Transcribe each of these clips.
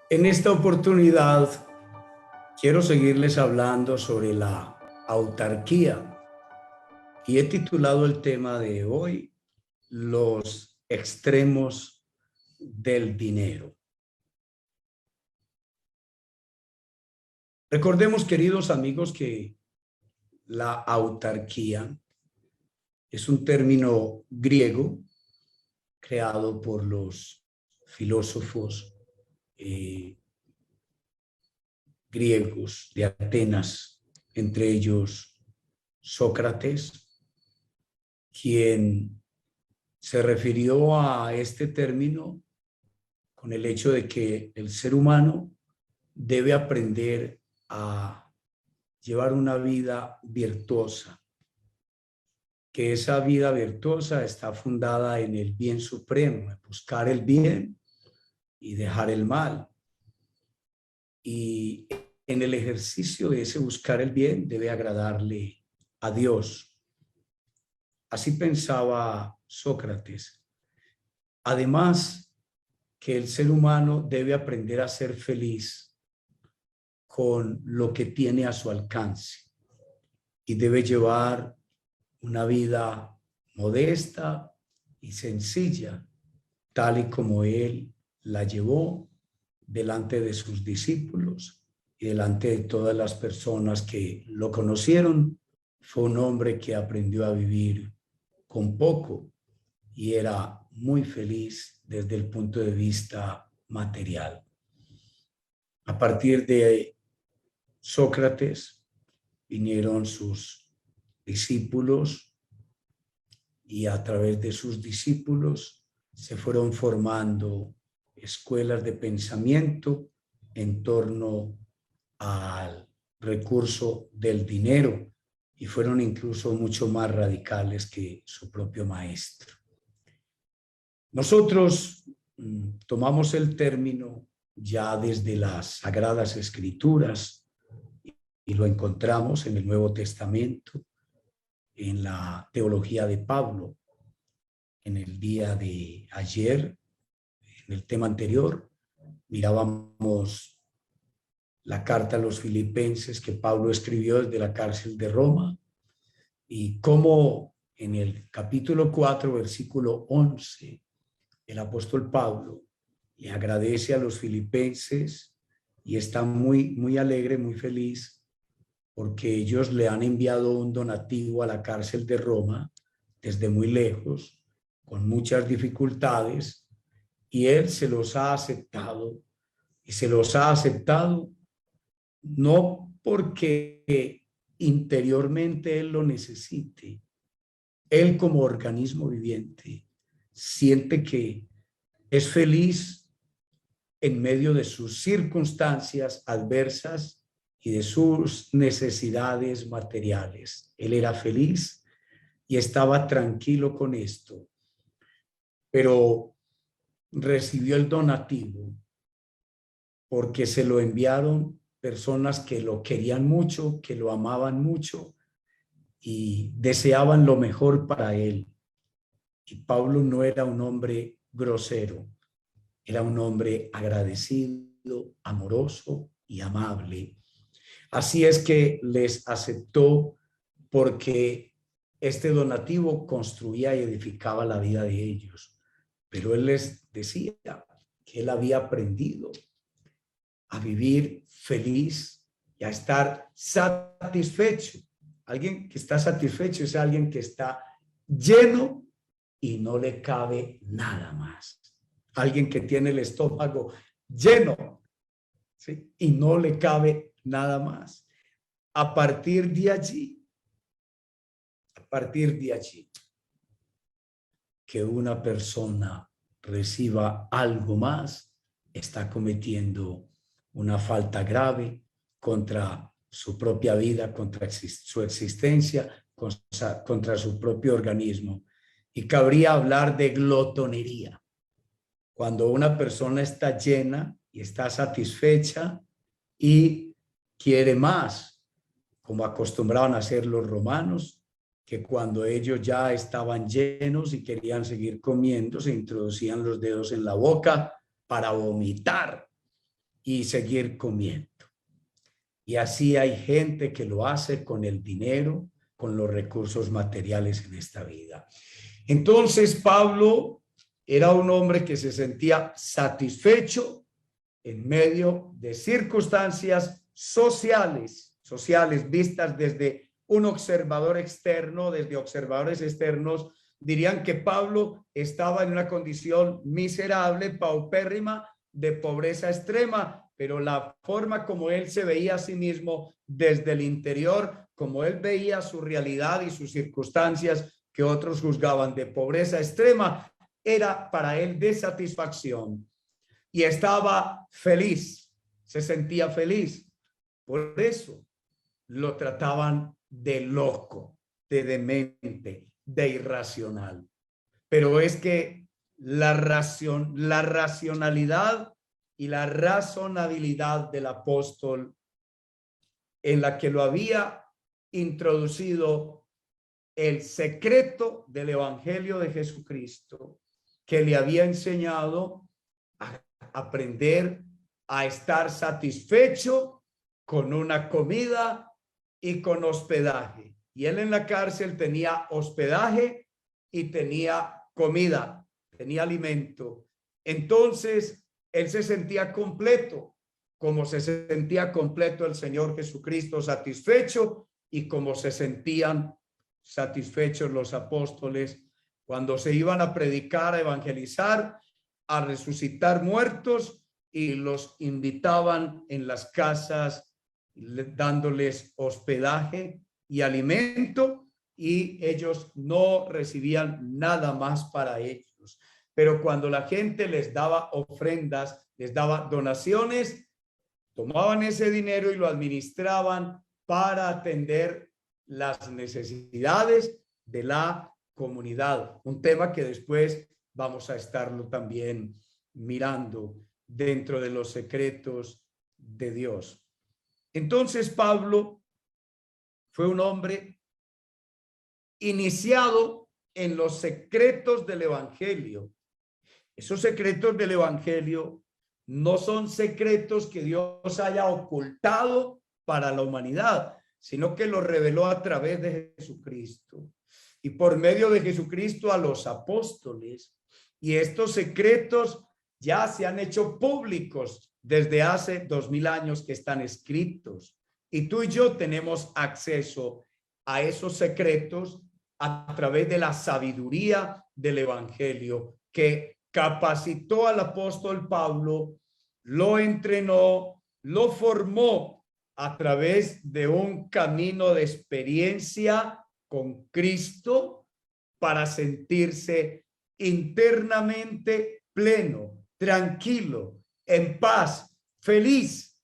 En esta oportunidad quiero seguirles hablando sobre la autarquía y he titulado el tema de hoy los extremos del dinero. Recordemos, queridos amigos, que la autarquía es un término griego creado por los filósofos griegos de Atenas, entre ellos Sócrates, quien se refirió a este término con el hecho de que el ser humano debe aprender a llevar una vida virtuosa, que esa vida virtuosa está fundada en el bien supremo, en buscar el bien y dejar el mal. Y en el ejercicio de ese buscar el bien debe agradarle a Dios. Así pensaba Sócrates. Además, que el ser humano debe aprender a ser feliz con lo que tiene a su alcance y debe llevar una vida modesta y sencilla, tal y como él la llevó delante de sus discípulos y delante de todas las personas que lo conocieron. Fue un hombre que aprendió a vivir con poco y era muy feliz desde el punto de vista material. A partir de Sócrates vinieron sus discípulos y a través de sus discípulos se fueron formando escuelas de pensamiento en torno al recurso del dinero y fueron incluso mucho más radicales que su propio maestro. Nosotros tomamos el término ya desde las Sagradas Escrituras y lo encontramos en el Nuevo Testamento, en la teología de Pablo. En el día de ayer, en el tema anterior, mirábamos la carta a los filipenses que Pablo escribió desde la cárcel de Roma y cómo en el capítulo 4, versículo 11, el apóstol Pablo le agradece a los filipenses y está muy alegre, muy feliz, porque ellos le han enviado un donativo a la cárcel de Roma desde muy lejos, con muchas dificultades, y él se los ha aceptado, y se los ha aceptado no porque interiormente él lo necesite. Él como organismo viviente siente que es feliz en medio de sus circunstancias adversas y de sus necesidades materiales. Él era feliz y estaba tranquilo con esto, pero recibió el donativo porque se lo enviaron personas que lo querían mucho, que lo amaban mucho y deseaban lo mejor para él. Y Pablo no era un hombre grosero, era un hombre agradecido, amoroso y amable. Así es que les aceptó porque este donativo construía y edificaba la vida de ellos. Pero él les decía que él había aprendido a vivir feliz y a estar satisfecho. Alguien que está satisfecho es alguien que está lleno y no le cabe nada más. Alguien que tiene el estómago lleno, ¿sí? Y no le cabe nada más. A partir de allí, que una persona reciba algo más, está cometiendo una falta grave contra su propia vida, contra su existencia, contra su propio organismo. Y cabría hablar de glotonería. Cuando una persona está llena y está satisfecha y quiere más, como acostumbraban a hacer los romanos, que cuando ellos ya estaban llenos y querían seguir comiendo, se introducían los dedos en la boca para vomitar y seguir comiendo. Y así hay gente que lo hace con el dinero, con los recursos materiales en esta vida. Entonces Pablo era un hombre que se sentía satisfecho en medio de circunstancias sociales vistas desde un observador externo, desde observadores externos, dirían que Pablo estaba en una condición miserable, paupérrima, de pobreza extrema, pero la forma como él se veía a sí mismo desde el interior, como él veía su realidad y sus circunstancias que otros juzgaban de pobreza extrema, era para él de satisfacción y estaba feliz, se sentía feliz. Por eso lo trataban de loco, de demente, de irracional. Pero es que la racionalidad y la razonabilidad del apóstol, en la que lo había introducido el secreto del evangelio de Jesucristo, que le había enseñado a aprender a estar satisfecho con una comida y con hospedaje. Y él en la cárcel tenía hospedaje y tenía comida, tenía alimento. Entonces él se sentía completo, como se sentía completo el Señor Jesucristo, satisfecho, y como se sentían satisfechos los apóstoles cuando se iban a predicar, a evangelizar, a resucitar muertos, y los invitaban en las casas dándoles hospedaje y alimento, y ellos no recibían nada más para ellos. Pero cuando la gente les daba ofrendas, les daba donaciones, tomaban ese dinero y lo administraban para atender las necesidades de la comunidad. Un tema que después vamos a estarlo también mirando dentro de los secretos de Dios. Entonces Pablo fue un hombre iniciado en los secretos del evangelio. Esos secretos del evangelio no son secretos que Dios haya ocultado para la humanidad, sino que los reveló a través de Jesucristo y por medio de Jesucristo a los apóstoles. Y estos secretos ya se han hecho públicos desde hace 2000 años que están escritos. Y tú y yo tenemos acceso a esos secretos a través de la sabiduría del evangelio que capacitó al apóstol Pablo, lo entrenó, lo formó a través de un camino de experiencia con Cristo para sentirse internamente pleno, tranquilo, en paz, feliz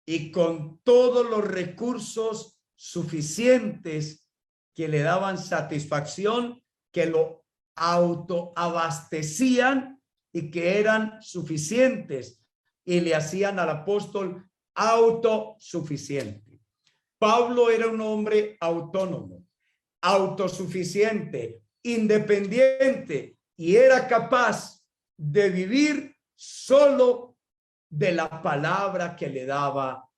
y con todos los recursos suficientes que le daban satisfacción, que lo autoabastecían y que eran suficientes y le hacían al apóstol autosuficiente. Pablo era un hombre autónomo, autosuficiente, independiente, y era capaz de vivir solo de la palabra que le daba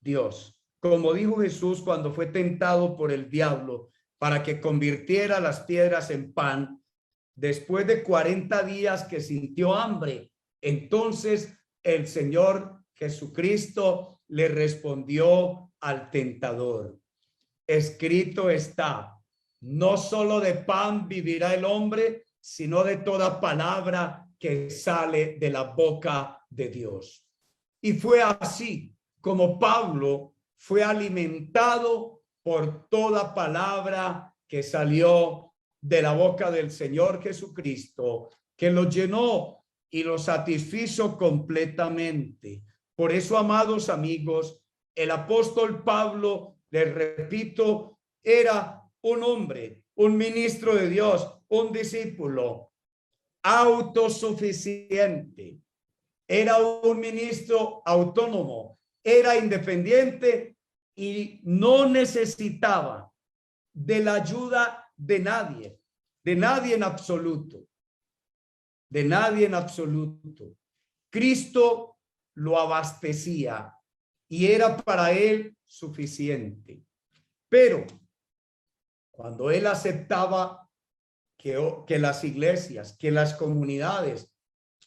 Dios. Como dijo Jesús cuando fue tentado por el diablo para que convirtiera las piedras en pan, después de 40 días que sintió hambre, entonces el Señor Jesucristo le respondió al tentador: escrito está, no solo de pan vivirá el hombre, sino de toda palabra que sale de la boca de Dios. Y fue así como Pablo fue alimentado por toda palabra que salió de la boca del Señor Jesucristo, que lo llenó y lo satisfizo completamente. Por eso, amados amigos, el apóstol Pablo, les repito, era un hombre, un ministro de Dios, un discípulo autosuficiente. Era un ministro autónomo, era independiente y no necesitaba de la ayuda de nadie en absoluto, de nadie en absoluto. Cristo lo abastecía y era para él suficiente. Pero cuando él aceptaba que las iglesias, que las comunidades,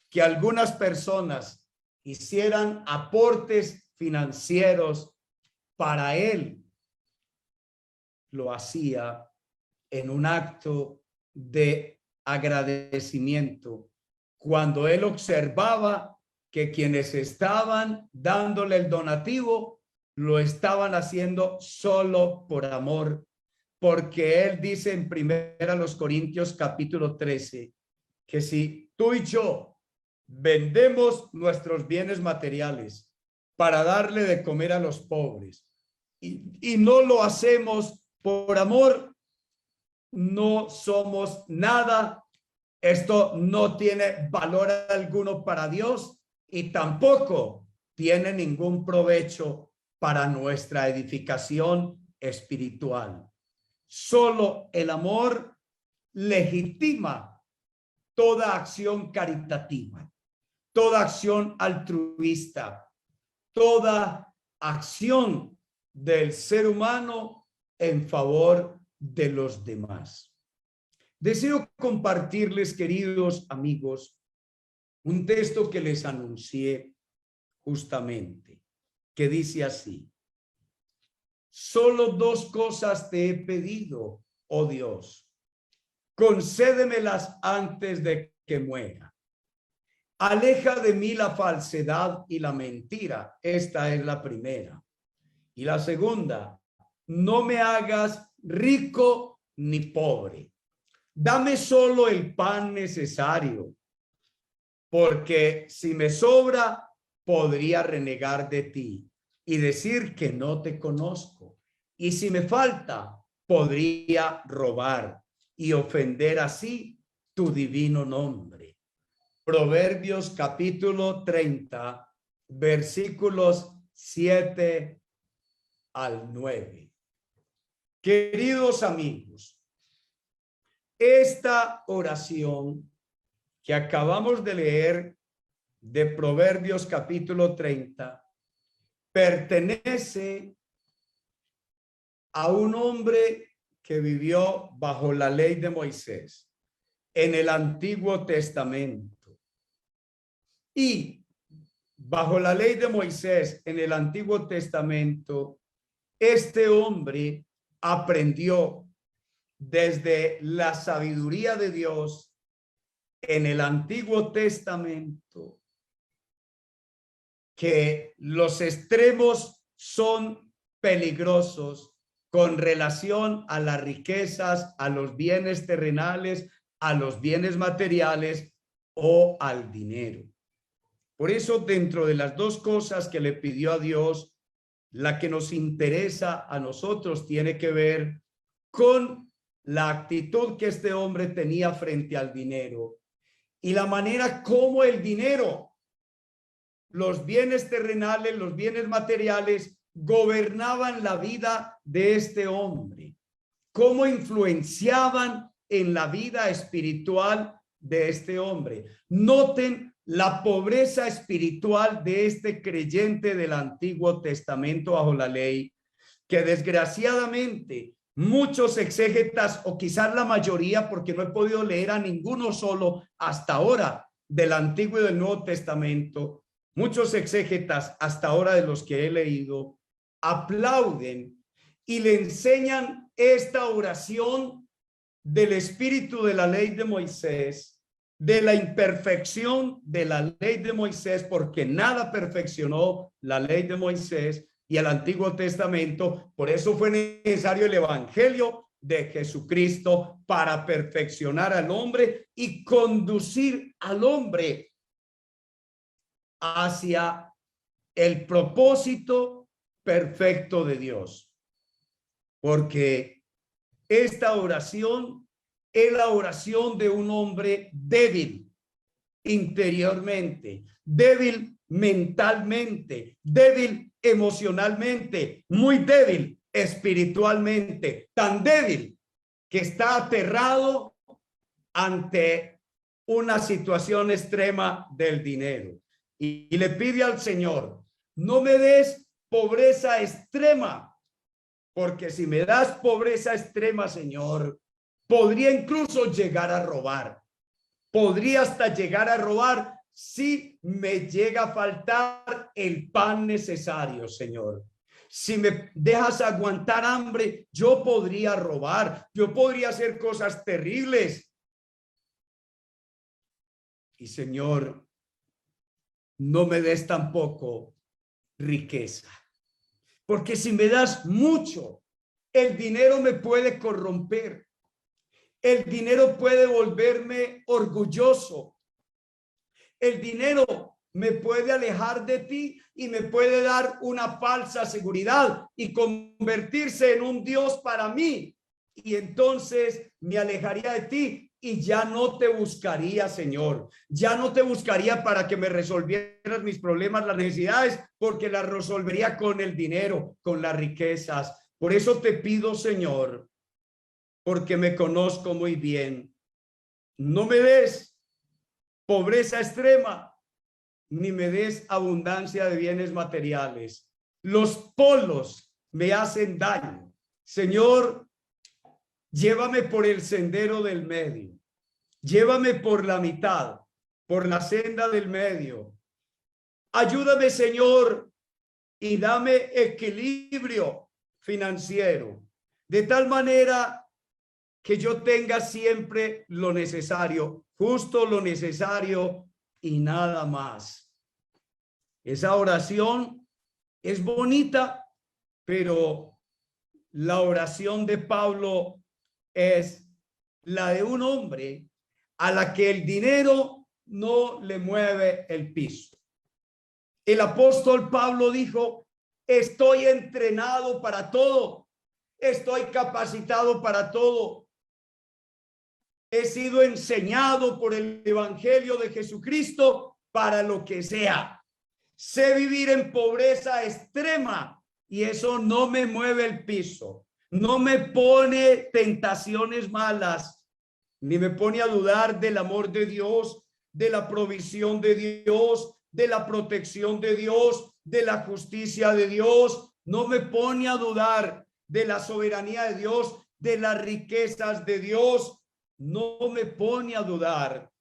que algunas personas hicieran aportes financieros para él, lo hacía en un acto de agradecimiento, cuando él observaba que quienes estaban dándole el donativo lo estaban haciendo solo por amor, porque él dice en 1 Corintios capítulo 13 que si tú y yo vendemos nuestros bienes materiales para darle de comer a los pobres y no lo hacemos por amor, no somos nada. Esto no tiene valor alguno para Dios y tampoco tiene ningún provecho para nuestra edificación espiritual. Solo el amor legitima toda acción caritativa, toda acción altruista, toda acción del ser humano en favor de los demás. Deseo compartirles, queridos amigos, un texto que les anuncié justamente, que dice así: solo dos cosas te he pedido, oh Dios, concédemelas antes de que muera. Aleja de mí la falsedad y la mentira. Esta es la primera. Y la segunda, no me hagas rico ni pobre. Dame solo el pan necesario, porque si me sobra, podría renegar de ti y decir que no te conozco. Y si me falta, podría robar y ofender así tu divino nombre. Proverbios capítulo 30, versículos 7 al 9. Queridos amigos, esta oración que acabamos de leer de Proverbios capítulo 30 pertenece a un hombre que vivió bajo la ley de Moisés en el Antiguo Testamento. Y bajo la ley de Moisés en el Antiguo Testamento, este hombre aprendió desde la sabiduría de Dios en el Antiguo Testamento que los extremos son peligrosos con relación a las riquezas, a los bienes terrenales, a los bienes materiales o al dinero. Por eso, dentro de las dos cosas que le pidió a Dios, la que nos interesa a nosotros tiene que ver con la actitud que este hombre tenía frente al dinero y la manera como el dinero, los bienes terrenales, los bienes materiales, gobernaban la vida de este hombre, cómo influenciaban en la vida espiritual de este hombre. Noten la pobreza espiritual de este creyente del Antiguo Testamento bajo la ley, que desgraciadamente muchos exégetas, o quizás la mayoría, porque no he podido leer a ninguno solo hasta ahora del Antiguo y del Nuevo Testamento, muchos exégetas hasta ahora de los que he leído aplauden y le enseñan esta oración del espíritu de la ley de Moisés, de la imperfección de la ley de Moisés, porque nada perfeccionó la ley de Moisés y el Antiguo Testamento. Por eso fue necesario el evangelio de Jesucristo para perfeccionar al hombre y conducir al hombre hacia el propósito perfecto de Dios. Porque esta oración es la oración de un hombre débil interiormente, débil mentalmente, débil emocionalmente, muy débil espiritualmente, tan débil que está aterrado ante una situación extrema del dinero. y le pide al Señor, no me des pobreza extrema, porque si me das pobreza extrema, Señor, podría incluso llegar a robar. Podría hasta llegar a robar si me llega a faltar el pan necesario, Señor. Si me dejas aguantar hambre, yo podría robar, yo podría hacer cosas terribles. Y Señor, no me des tampoco riqueza, porque si me das mucho, el dinero me puede corromper. El dinero puede volverme orgulloso. El dinero me puede alejar de ti y me puede dar una falsa seguridad y convertirse en un Dios para mí. Y entonces me alejaría de ti y ya no te buscaría, Señor. Ya no te buscaría para que me resolvieras mis problemas, las necesidades, porque las resolvería con el dinero, con las riquezas. Por eso te pido, Señor, porque me conozco muy bien, no me des pobreza extrema, ni me des abundancia de bienes materiales. Los polos me hacen daño. Señor, llévame por el sendero del medio. Llévame por la mitad, por la senda del medio. Ayúdame, Señor, y dame equilibrio financiero, de tal manera que yo tenga siempre lo necesario, justo lo necesario y nada más. Esa oración es bonita, pero la oración de Pablo es la de un hombre a la que el dinero no le mueve el piso. El apóstol Pablo dijo, estoy entrenado para todo, estoy capacitado para todo. He sido enseñado por el evangelio de Jesucristo para lo que sea. Sé vivir en pobreza extrema y eso no me mueve el piso. No me pone tentaciones malas, ni me pone a dudar del amor de Dios, de la provisión de Dios, de la protección de Dios, de la justicia de Dios. No me pone a dudar de la soberanía de Dios, de las riquezas de Dios. No me pone a dudar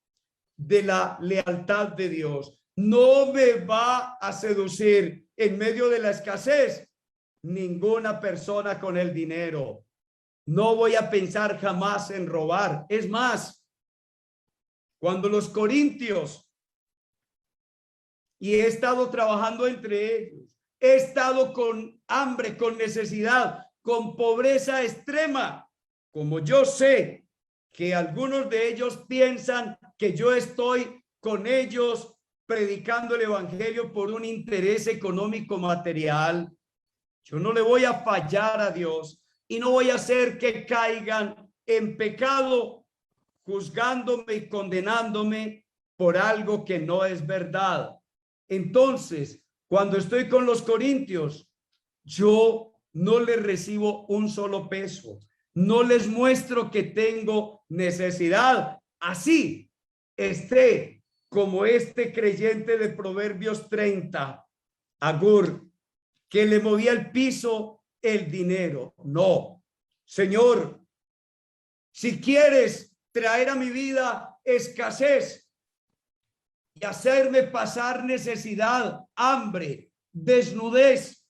de la lealtad de Dios. No me va a seducir en medio de la escasez ninguna persona con el dinero. No voy a pensar jamás en robar. Es más, cuando los corintios, y he estado trabajando entre ellos, he estado con hambre, con necesidad, con pobreza extrema, como yo sé que algunos de ellos piensan que yo estoy con ellos predicando el evangelio por un interés económico material. Yo no le voy a fallar a Dios y no voy a hacer que caigan en pecado juzgándome y condenándome por algo que no es verdad. Entonces, cuando estoy con los corintios, yo no les recibo un solo peso. No les muestro que tengo necesidad. Así esté como este creyente de Proverbios 30, Agur, que le movía el piso el dinero. No, Señor, si quieres traer a mi vida escasez y hacerme pasar necesidad, hambre, desnudez,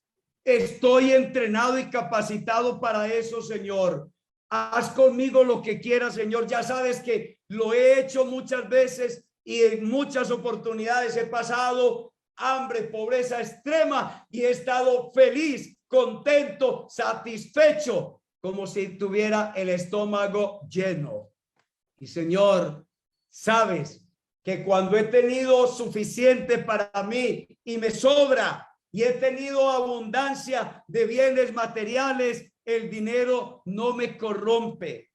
estoy entrenado y capacitado para eso, Señor. Haz conmigo lo que quieras, Señor. Ya sabes que lo he hecho muchas veces y en muchas oportunidades he pasado hambre, pobreza extrema y he estado feliz, contento, satisfecho, como si tuviera el estómago lleno. Y Señor, sabes que cuando he tenido suficiente para mí y me sobra y he tenido abundancia de bienes materiales, el dinero no me corrompe,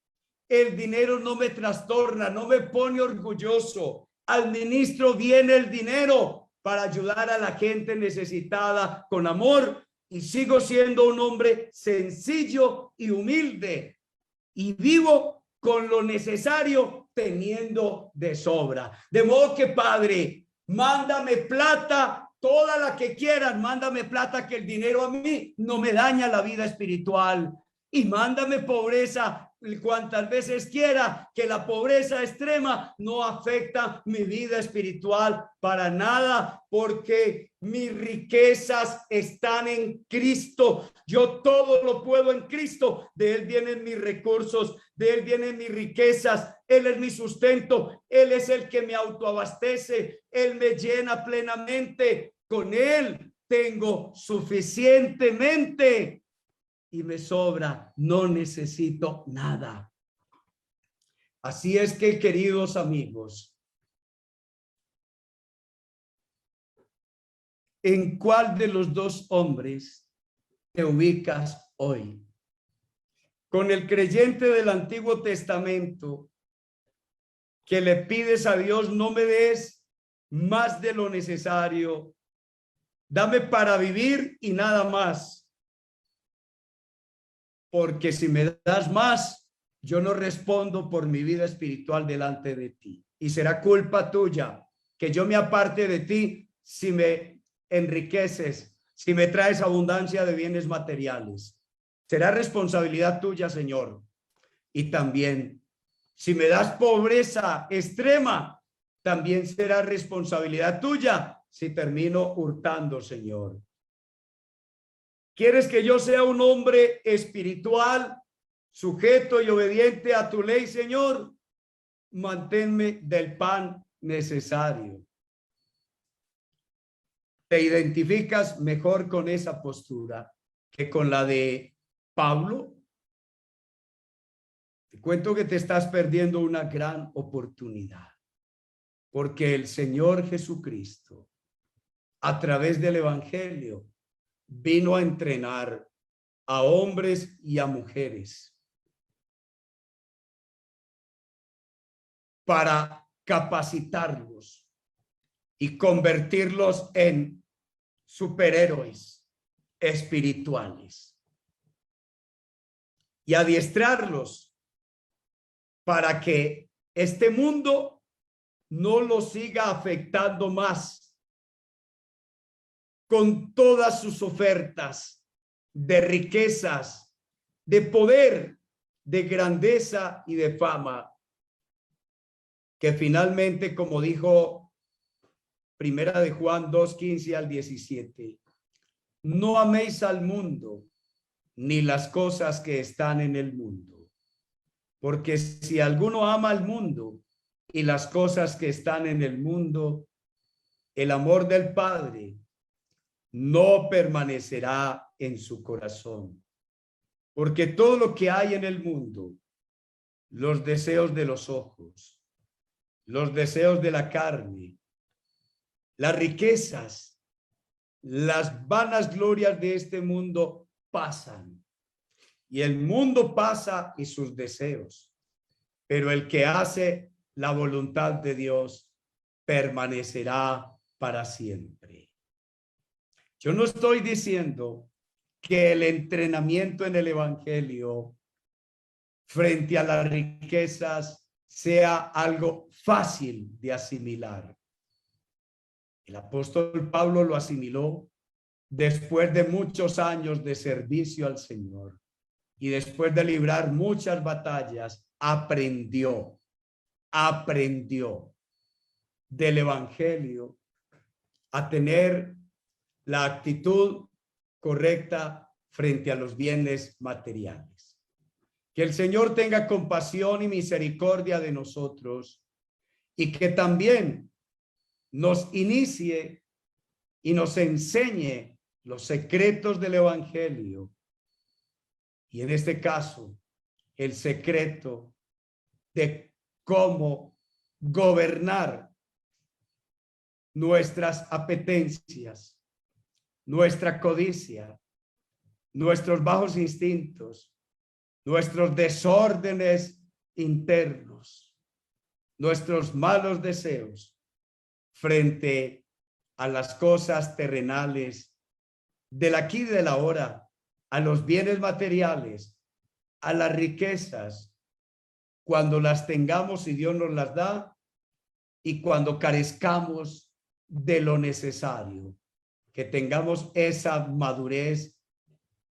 el dinero no me trastorna, no me pone orgulloso. Administro bien el dinero para ayudar a la gente necesitada con amor y sigo siendo un hombre sencillo y humilde y vivo con lo necesario teniendo de sobra. De modo que, Padre, mándame plata, toda la que quieras, mándame plata, que el dinero a mí no me daña la vida espiritual. Y mándame pobreza cuantas veces quiera, que la pobreza extrema no afecta mi vida espiritual para nada, porque mis riquezas están en Cristo. Yo todo lo puedo en Cristo. De Él vienen mis recursos, de Él vienen mis riquezas. Él es mi sustento, Él es el que me autoabastece, Él me llena plenamente. Con Él tengo suficientemente y me sobra, no necesito nada. Así es que, queridos amigos, ¿en cuál de los dos hombres te ubicas hoy? ¿Con el creyente del Antiguo Testamento que le pides a Dios, no me des más de lo necesario, dame para vivir y nada más? Porque si me das más, yo no respondo por mi vida espiritual delante de ti. Y será culpa tuya que yo me aparte de ti si me enriqueces, si me traes abundancia de bienes materiales. Será responsabilidad tuya, Señor. Y también, si me das pobreza extrema, también será responsabilidad tuya si termino hurtando, Señor. ¿Quieres que yo sea un hombre espiritual, sujeto y obediente a tu ley, Señor? Manténme del pan necesario. ¿Te identificas mejor con esa postura que con la de Pablo? Te cuento que te estás perdiendo una gran oportunidad, porque el Señor Jesucristo, a través del Evangelio, vino a entrenar a hombres y a mujeres para capacitarlos y convertirlos en superhéroes espirituales y adiestrarlos para que este mundo no los siga afectando más con todas sus ofertas de riquezas, de poder, de grandeza y de fama, que finalmente, como dijo Primera de Juan 2:15 al 17, no améis al mundo ni las cosas que están en el mundo, porque si alguno ama al mundo y las cosas que están en el mundo, el amor del Padre no permanecerá en su corazón. Porque todo lo que hay en el mundo, los deseos de los ojos, los deseos de la carne, las riquezas, las vanas glorias de este mundo pasan. Y el mundo pasa y sus deseos. Pero el que hace la voluntad de Dios permanecerá para siempre. Yo no estoy diciendo que el entrenamiento en el Evangelio frente a las riquezas sea algo fácil de asimilar. El apóstol Pablo lo asimiló después de muchos años de servicio al Señor y después de librar muchas batallas, aprendió del Evangelio a tener la actitud correcta frente a los bienes materiales. Que el Señor tenga compasión y misericordia de nosotros y que también nos inicie y nos enseñe los secretos del Evangelio. Y en este caso, el secreto de cómo gobernar nuestras apetencias, nuestra codicia, nuestros bajos instintos, nuestros desórdenes internos, nuestros malos deseos frente a las cosas terrenales del aquí y del ahora, a los bienes materiales, a las riquezas, cuando las tengamos y Dios nos las da, y cuando carezcamos de lo necesario, que tengamos esa madurez,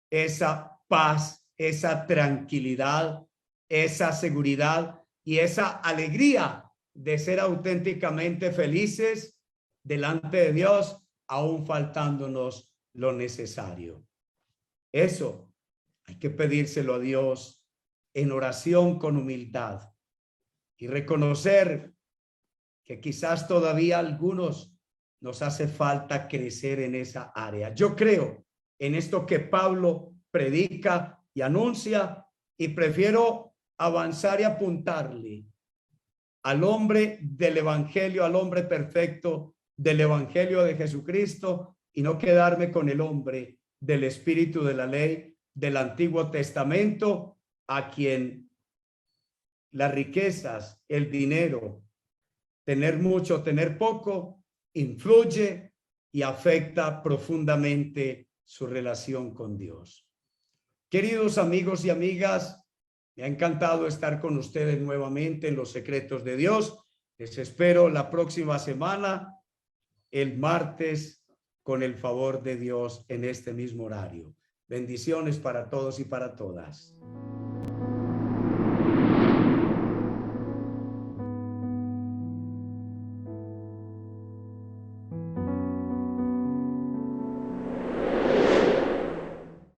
esa paz, esa tranquilidad, esa seguridad y esa alegría de ser auténticamente felices delante de Dios, aún faltándonos lo necesario. Eso hay que pedírselo a Dios en oración con humildad y reconocer que quizás todavía a algunos nos hace falta crecer en esa área. Yo creo en esto que Pablo predica y anuncia, y prefiero avanzar y apuntarle al hombre del evangelio, al hombre perfecto del evangelio de Jesucristo, y no quedarme con el hombre del espíritu de la ley del Antiguo Testamento, a quien las riquezas, el dinero, tener mucho, tener poco, influye y afecta profundamente su relación con Dios. Queridos amigos y amigas, me ha encantado estar con ustedes nuevamente en Los Secretos de Dios. Les espero la próxima semana, el martes, con el favor de Dios en este mismo horario. Bendiciones para todos y para todas.